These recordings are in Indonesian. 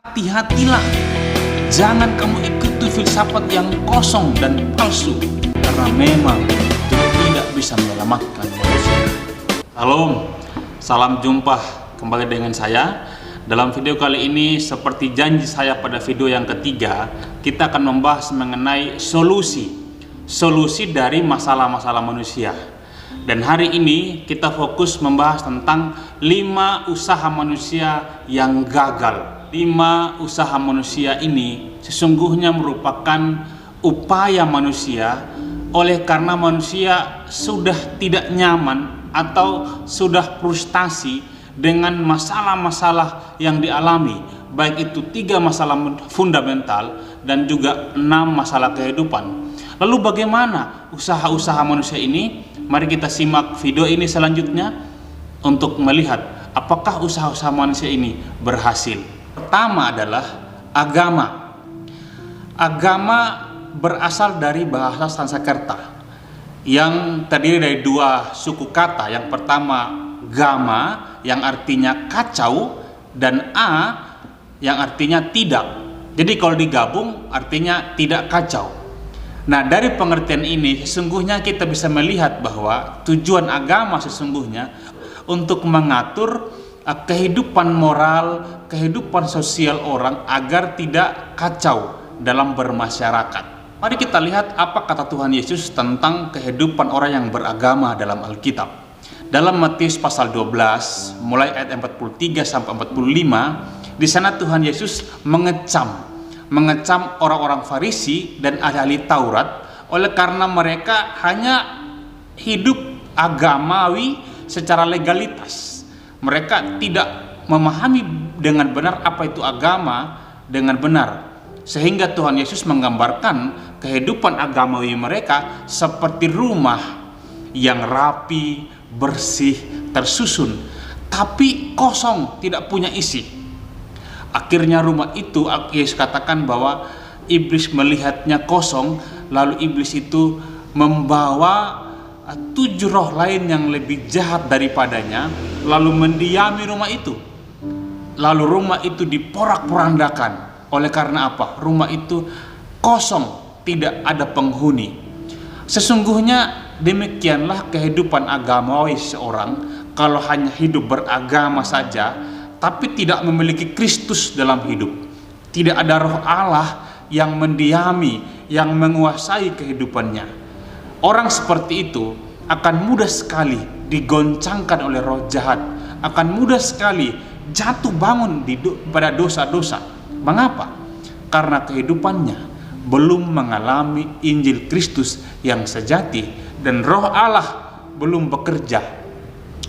Hati-hatilah, jangan kamu ikuti filsafat yang kosong dan palsu, karena memang itu tidak bisa menyelamatkan manusia. Halo, salam jumpa kembali dengan saya. Dalam video kali ini, seperti janji saya pada video yang ketiga, kita akan membahas mengenai solusi dari masalah-masalah manusia. Dan hari ini kita fokus membahas tentang 5 usaha manusia yang gagal. 5 usaha manusia ini sesungguhnya merupakan upaya manusia oleh karena manusia sudah tidak nyaman atau sudah frustasi dengan masalah-masalah yang dialami, baik itu 3 masalah fundamental dan juga 6 masalah kehidupan. Lalu bagaimana usaha-usaha manusia ini? Mari kita simak video ini selanjutnya untuk melihat apakah usaha-usaha manusia ini berhasil. Pertama adalah agama. Agama berasal dari bahasa Sanskerta yang terdiri dari 2 suku kata. Yang pertama gama yang artinya kacau, dan a yang artinya tidak. Jadi kalau digabung artinya tidak kacau. Nah, dari pengertian ini sesungguhnya kita bisa melihat bahwa tujuan agama sesungguhnya untuk mengatur kehidupan moral, kehidupan sosial orang agar tidak kacau dalam bermasyarakat. Mari kita lihat apa kata Tuhan Yesus tentang kehidupan orang yang beragama dalam Alkitab. Dalam Matius pasal 12 mulai ayat 43 sampai 45, di sana Tuhan Yesus mengecam orang-orang Farisi dan ahli Taurat oleh karena mereka hanya hidup agamawi secara legalitas. Mereka tidak memahami dengan benar apa itu agama dengan benar, sehingga Tuhan Yesus menggambarkan kehidupan agamawi mereka seperti rumah yang rapi, bersih, tersusun, tapi kosong, tidak punya isi. Akhirnya rumah itu, Yesus katakan bahwa iblis melihatnya kosong, lalu iblis itu membawa 7 roh lain yang lebih jahat daripadanya, lalu mendiami rumah itu. Lalu rumah itu diporak-porandakan. Oleh karena apa? Rumah itu kosong, tidak ada penghuni. Sesungguhnya demikianlah kehidupan agamawi seorang. Kalau hanya hidup beragama saja tapi tidak memiliki Kristus dalam hidup, tidak ada roh Allah yang mendiami, yang menguasai kehidupannya, orang seperti itu akan mudah sekali digoncangkan oleh roh jahat, akan mudah sekali jatuh bangun pada dosa-dosa. Mengapa? Karena kehidupannya belum mengalami Injil Kristus yang sejati dan roh Allah belum bekerja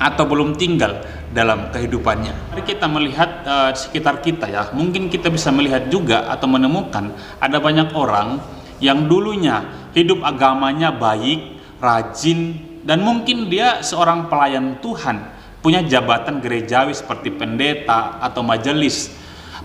atau belum tinggal dalam kehidupannya. Mari kita melihat sekitar kita ya. Mungkin kita bisa melihat juga atau menemukan ada banyak orang yang dulunya hidup agamanya baik, rajin, dan mungkin dia seorang pelayan Tuhan, punya jabatan gerejawi seperti pendeta atau majelis.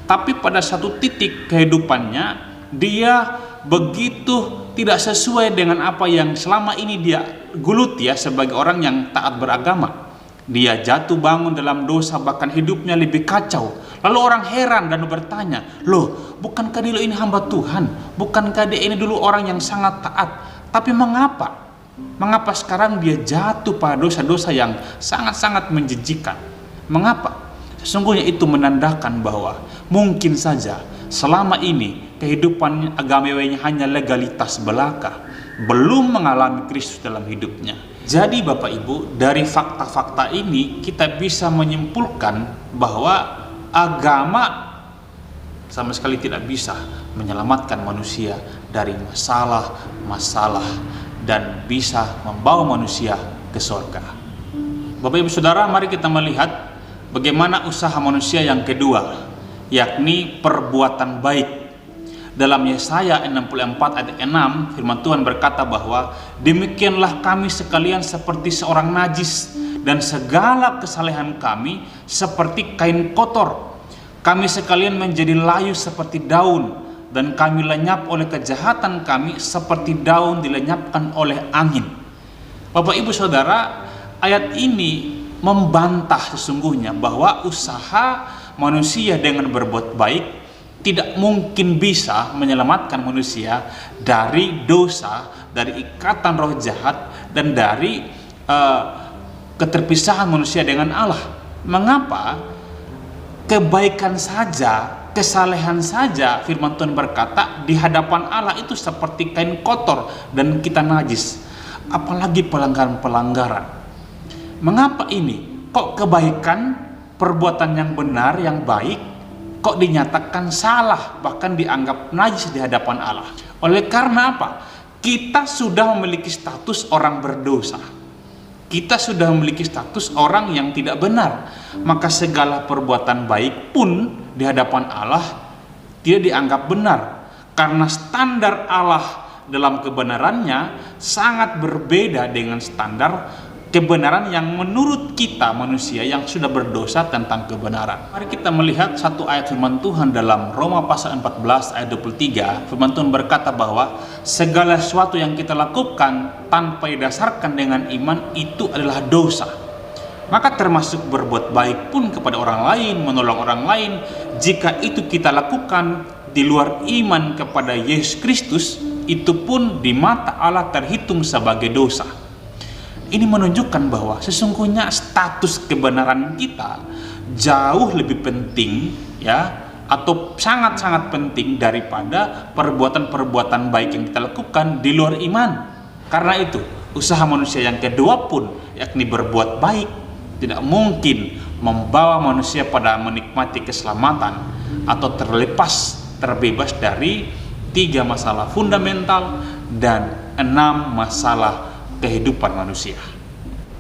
Tapi pada satu titik kehidupannya dia begitu tidak sesuai dengan apa yang selama ini dia geluti ya sebagai orang yang taat beragama. Dia jatuh bangun dalam dosa, bahkan hidupnya lebih kacau. Lalu orang heran dan bertanya, loh, bukankah dulu ini hamba Tuhan? Bukankah dia ini dulu orang yang sangat taat? Tapi mengapa? Mengapa sekarang dia jatuh pada dosa-dosa yang sangat-sangat menjijikan? Mengapa? Sesungguhnya itu menandakan bahwa mungkin saja selama ini kehidupan agamawinya hanya legalitas belaka, belum mengalami Kristus dalam hidupnya. Jadi Bapak Ibu, dari fakta-fakta ini kita bisa menyimpulkan bahwa agama sama sekali tidak bisa menyelamatkan manusia dari masalah-masalah dan bisa membawa manusia ke surga. Bapak Ibu Saudara, mari kita melihat bagaimana usaha manusia yang kedua, yakni perbuatan baik. Dalam Yesaya 64 ayat 6, firman Tuhan berkata bahwa demikianlah kami sekalian seperti seorang najis, dan segala kesalehan kami seperti kain kotor. Kami sekalian menjadi layu seperti daun, dan kami lenyap oleh kejahatan kami seperti daun dilenyapkan oleh angin. Bapak Ibu Saudara, ayat ini membantah sesungguhnya bahwa usaha manusia dengan berbuat baik tidak mungkin bisa menyelamatkan manusia dari dosa, dari ikatan roh jahat, dan dari keterpisahan manusia dengan Allah. Mengapa? Kebaikan saja, kesalehan saja, firman Tuhan berkata, di hadapan Allah itu seperti kain kotor dan kita najis. Apalagi pelanggaran-pelanggaran. Mengapa ini? Kok kebaikan, perbuatan yang benar, yang baik, kok dinyatakan salah, bahkan dianggap najis di hadapan Allah? Oleh karena apa? Kita sudah memiliki status orang berdosa. Kita sudah memiliki status orang yang tidak benar. Maka segala perbuatan baik pun di hadapan Allah tidak dianggap benar. Karena standar Allah dalam kebenarannya sangat berbeda dengan standar kebenaran yang menurut kita manusia yang sudah berdosa tentang kebenaran. Mari kita melihat satu ayat firman Tuhan dalam Roma pasal 14 ayat 23. Firman Tuhan berkata bahwa segala sesuatu yang kita lakukan tanpa didasarkan dengan iman itu adalah dosa. Maka termasuk berbuat baik pun kepada orang lain, menolong orang lain, jika itu kita lakukan di luar iman kepada Yesus Kristus, itu pun di mata Allah terhitung sebagai dosa. Ini menunjukkan bahwa sesungguhnya status kebenaran kita jauh lebih penting, ya, atau sangat-sangat penting daripada perbuatan-perbuatan baik yang kita lakukan di luar iman. Karena itu, usaha manusia yang kedua pun, yakni berbuat baik, tidak mungkin membawa manusia pada menikmati keselamatan atau terbebas dari 3 masalah fundamental dan 6 masalah kehidupan manusia.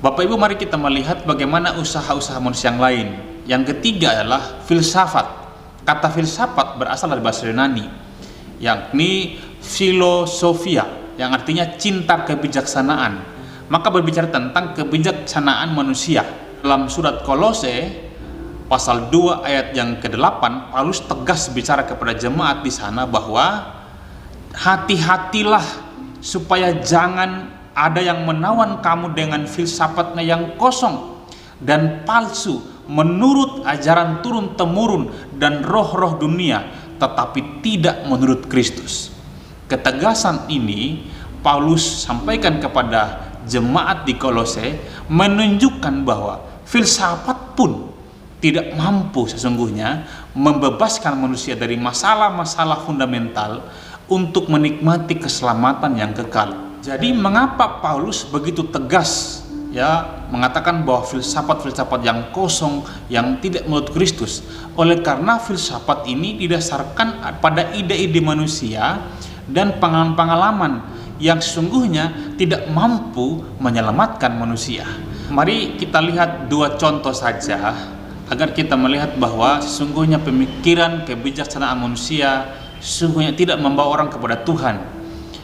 Bapak Ibu, mari kita melihat bagaimana usaha-usaha manusia yang lain. Yang ketiga adalah filsafat. Kata filsafat berasal dari bahasa Yunani, yakni filosofia, yang artinya cinta kebijaksanaan. Maka berbicara tentang kebijaksanaan manusia. Dalam surat Kolose pasal 2 ayat yang ke-8, Paulus tegas bicara kepada jemaat di sana bahwa hati-hatilah supaya jangan ada yang menawan kamu dengan filsafatnya yang kosong dan palsu menurut ajaran turun-temurun dan roh-roh dunia, tetapi tidak menurut Kristus. Ketegasan ini Paulus sampaikan kepada jemaat di Kolose menunjukkan bahwa filsafat pun tidak mampu sesungguhnya membebaskan manusia dari masalah-masalah fundamental untuk menikmati keselamatan yang kekal. Jadi mengapa Paulus begitu tegas, ya, mengatakan bahwa filsafat-filsafat yang kosong, yang tidak menurut Kristus? Oleh karena filsafat ini didasarkan pada ide-ide manusia dan pengalaman-pengalaman yang sesungguhnya tidak mampu menyelamatkan manusia. Mari kita lihat 2 contoh saja agar kita melihat bahwa sesungguhnya pemikiran kebijaksanaan manusia sesungguhnya tidak membawa orang kepada Tuhan.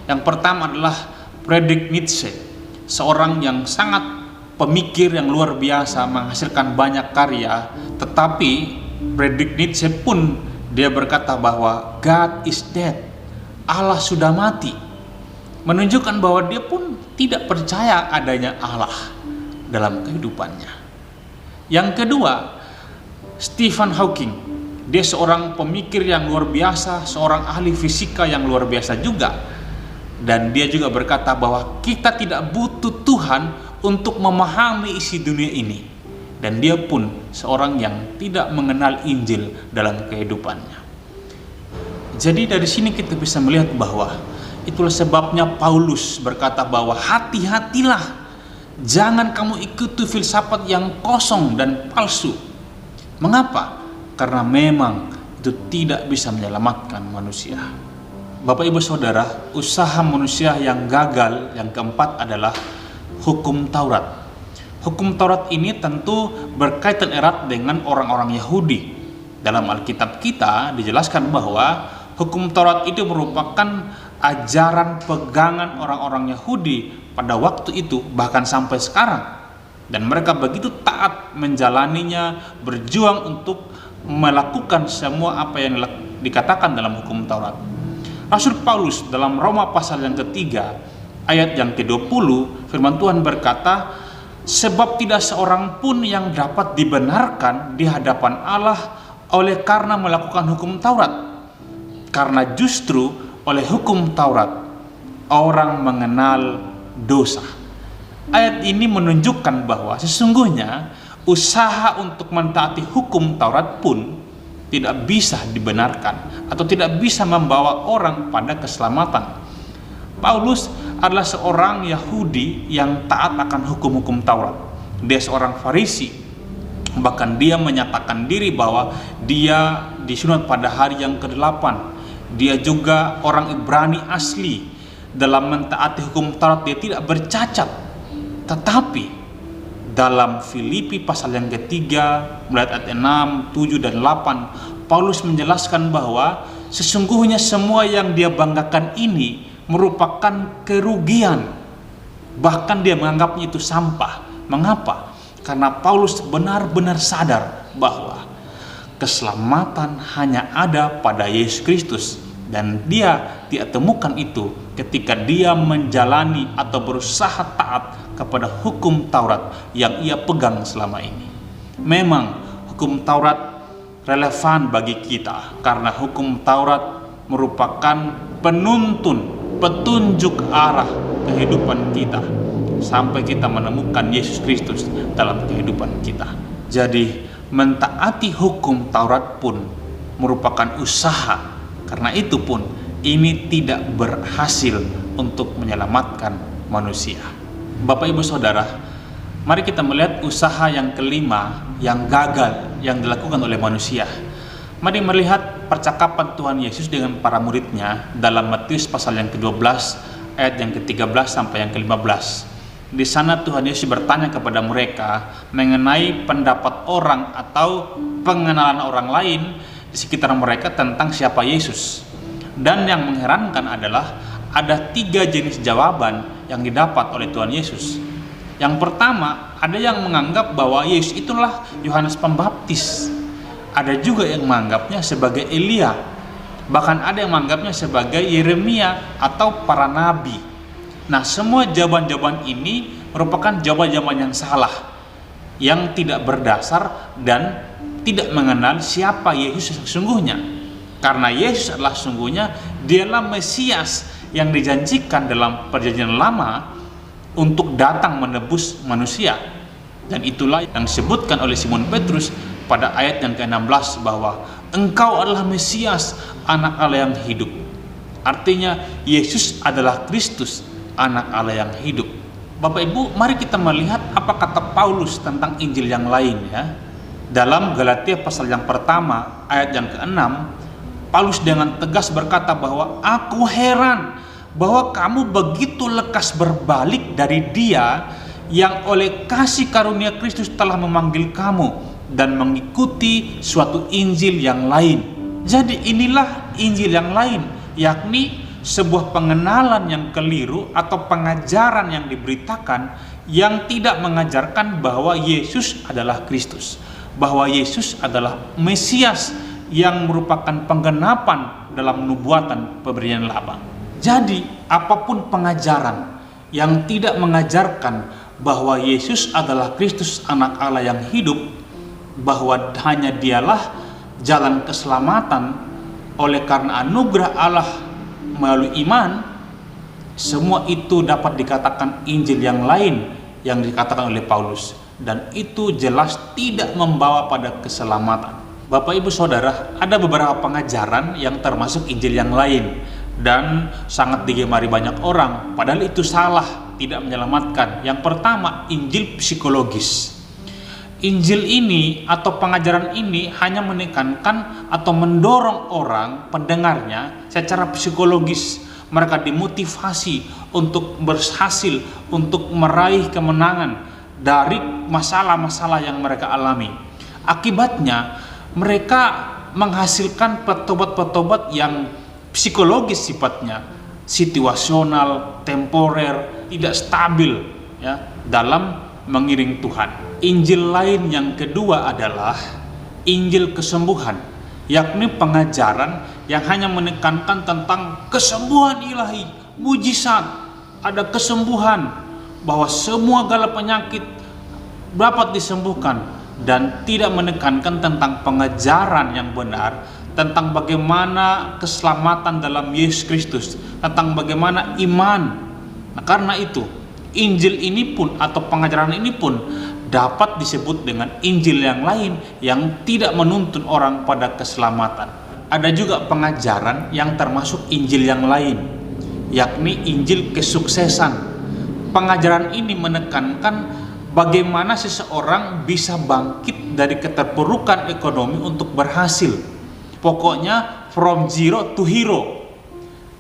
Yang pertama adalah Friedrich Nietzsche, seorang yang sangat pemikir yang luar biasa, menghasilkan banyak karya. Tetapi Friedrich Nietzsche pun dia berkata bahwa God is dead, Allah sudah mati, menunjukkan bahwa dia pun tidak percaya adanya Allah dalam kehidupannya. Yang kedua, Stephen Hawking, dia seorang pemikir yang luar biasa, seorang ahli fisika yang luar biasa juga. Dan dia juga berkata bahwa kita tidak butuh Tuhan untuk memahami isi dunia ini. Dan dia pun seorang yang tidak mengenal Injil dalam kehidupannya. Jadi dari sini kita bisa melihat bahwa itulah sebabnya Paulus berkata bahwa hati-hatilah, jangan kamu ikuti filsafat yang kosong dan palsu. Mengapa? Karena memang itu tidak bisa menyelamatkan manusia. Bapak Ibu Saudara, usaha manusia yang gagal yang keempat adalah hukum Taurat. Hukum Taurat ini tentu berkaitan erat dengan orang-orang Yahudi. Dalam Alkitab kita dijelaskan bahwa hukum Taurat itu merupakan ajaran pegangan orang-orang Yahudi pada waktu itu, bahkan sampai sekarang. Dan mereka begitu taat menjalaninya, berjuang untuk melakukan semua apa yang dikatakan dalam hukum Taurat. Rasul Paulus dalam Roma pasal yang ketiga ayat yang ke-20, firman Tuhan berkata, sebab tidak seorang pun yang dapat dibenarkan di hadapan Allah oleh karena melakukan hukum Taurat, Karena justru oleh hukum Taurat orang mengenal dosa. Ayat ini menunjukkan bahwa sesungguhnya usaha untuk mentaati hukum Taurat pun tidak bisa dibenarkan atau tidak bisa membawa orang pada keselamatan. Paulus adalah seorang Yahudi yang taat akan hukum-hukum Taurat. Dia seorang Farisi. Bahkan dia menyatakan diri bahwa dia disunat pada hari yang ke-8. Dia juga orang Ibrani asli. Dalam mentaati hukum Taurat dia tidak bercacat. Tetapi dalam Filipi pasal yang ketiga, mulai ayat 6, 7, dan 8, Paulus menjelaskan bahwa sesungguhnya semua yang dia banggakan ini merupakan kerugian. Bahkan dia menganggapnya itu sampah. Mengapa? Karena Paulus benar-benar sadar bahwa keselamatan hanya ada pada Yesus Kristus, dan dia tidak temukan itu ketika dia menjalani atau berusaha taat kepada hukum Taurat yang ia pegang selama ini. Memang hukum Taurat relevan bagi kita karena hukum Taurat merupakan penuntun, petunjuk arah kehidupan kita sampai kita menemukan Yesus Kristus dalam kehidupan kita. Jadi mentaati hukum Taurat pun merupakan usaha. Karena itu pun ini tidak berhasil untuk menyelamatkan manusia. Bapak Ibu Saudara, mari kita melihat usaha yang kelima yang gagal yang dilakukan oleh manusia. Mari melihat percakapan Tuhan Yesus dengan para muridnya dalam Matius pasal yang ke-12 ayat yang ke-13 sampai yang ke-15. Di sana Tuhan Yesus bertanya kepada mereka mengenai pendapat orang atau pengenalan orang lain di sekitar mereka tentang siapa Yesus. Dan yang mengherankan adalah ada 3 jenis jawaban yang didapat oleh Tuhan Yesus. Yang pertama, ada yang menganggap bahwa Yesus itulah Yohanes Pembaptis. Ada juga yang menganggapnya sebagai Elia. Bahkan ada yang menganggapnya sebagai Yeremia atau para nabi. Nah, semua jawaban-jawaban ini merupakan jawaban-jawaban yang salah, yang tidak berdasar dan tidak mengenal siapa Yesus sesungguhnya. Karena Yesus adalah sesungguhnya dialah Mesias yang dijanjikan dalam perjanjian lama untuk datang menebus manusia. Dan itulah yang disebutkan oleh Simon Petrus pada ayat yang ke-16 bahwa engkau adalah Mesias, anak Allah yang hidup. Artinya Yesus adalah Kristus, anak Allah yang hidup. Bapak Ibu, mari kita melihat apa kata Paulus tentang Injil yang lain ya. Dalam Galatia pasal yang pertama ayat yang ke-6, Paulus dengan tegas berkata bahwa aku heran bahwa kamu begitu lekas berbalik dari Dia yang oleh kasih karunia Kristus telah memanggil kamu dan mengikuti suatu Injil yang lain. Jadi inilah Injil yang lain, yakni sebuah pengenalan yang keliru atau pengajaran yang diberitakan yang tidak mengajarkan bahwa Yesus adalah Kristus, bahwa Yesus adalah Mesias yang merupakan penggenapan dalam nubuatan pemberian lama. Jadi apapun pengajaran yang tidak mengajarkan bahwa Yesus adalah Kristus anak Allah yang hidup, bahwa hanya dialah jalan keselamatan oleh karena anugerah Allah melalui iman, semua itu dapat dikatakan Injil yang lain yang dikatakan oleh Paulus, dan itu jelas tidak membawa pada keselamatan. Bapak Ibu Saudara, ada beberapa pengajaran yang termasuk Injil yang lain dan sangat digemari banyak orang, padahal itu salah, tidak menyelamatkan. Yang pertama, Injil psikologis. Injil ini atau pengajaran ini hanya menekankan atau mendorong orang pendengarnya secara psikologis. Mereka dimotivasi untuk berhasil, untuk meraih kemenangan dari masalah-masalah yang mereka alami. Akibatnya mereka menghasilkan petobat-petobat yang psikologis sifatnya, situasional, temporer, tidak stabil ya dalam mengiring Tuhan. Injil lain yang kedua adalah Injil kesembuhan, yakni pengajaran yang hanya menekankan tentang kesembuhan ilahi, mujizat, ada kesembuhan, bahwa semua gala penyakit dapat disembuhkan, dan tidak menekankan tentang pengajaran yang benar tentang bagaimana keselamatan dalam Yesus Kristus, tentang bagaimana iman. Nah, karena itu Injil ini pun atau pengajaran ini pun dapat disebut dengan Injil yang lain yang tidak menuntun orang pada keselamatan. Ada juga pengajaran yang termasuk Injil yang lain, yakni Injil kesuksesan. Pengajaran ini menekankan bagaimana seseorang bisa bangkit dari keterpurukan ekonomi untuk berhasil. Pokoknya from zero to hero.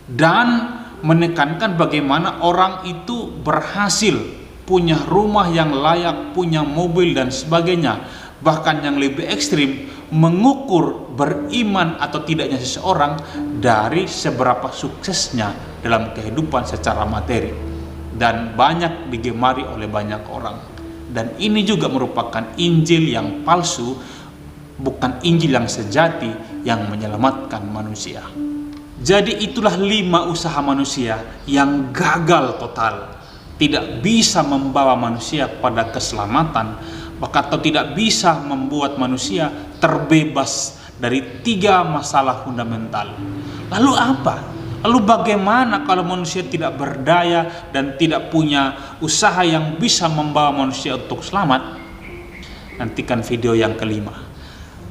Dan menekankan bagaimana orang itu berhasil punya rumah yang layak, punya mobil dan sebagainya. Bahkan yang lebih ekstrim, mengukur beriman atau tidaknya seseorang dari seberapa suksesnya dalam kehidupan secara materi, dan banyak digemari oleh banyak orang. Dan ini juga merupakan Injil yang palsu, bukan Injil yang sejati yang menyelamatkan manusia. Jadi itulah 5 usaha manusia yang gagal total, tidak bisa membawa manusia pada keselamatan, bahkan atau tidak bisa membuat manusia terbebas dari 3 masalah fundamental. Lalu apa? Lalu bagaimana kalau manusia tidak berdaya dan tidak punya usaha yang bisa membawa manusia untuk selamat? Nantikan video yang kelima.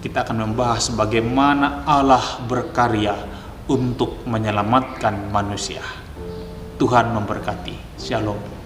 Kita akan membahas bagaimana Allah berkarya untuk menyelamatkan manusia. Tuhan memberkati. Shalom.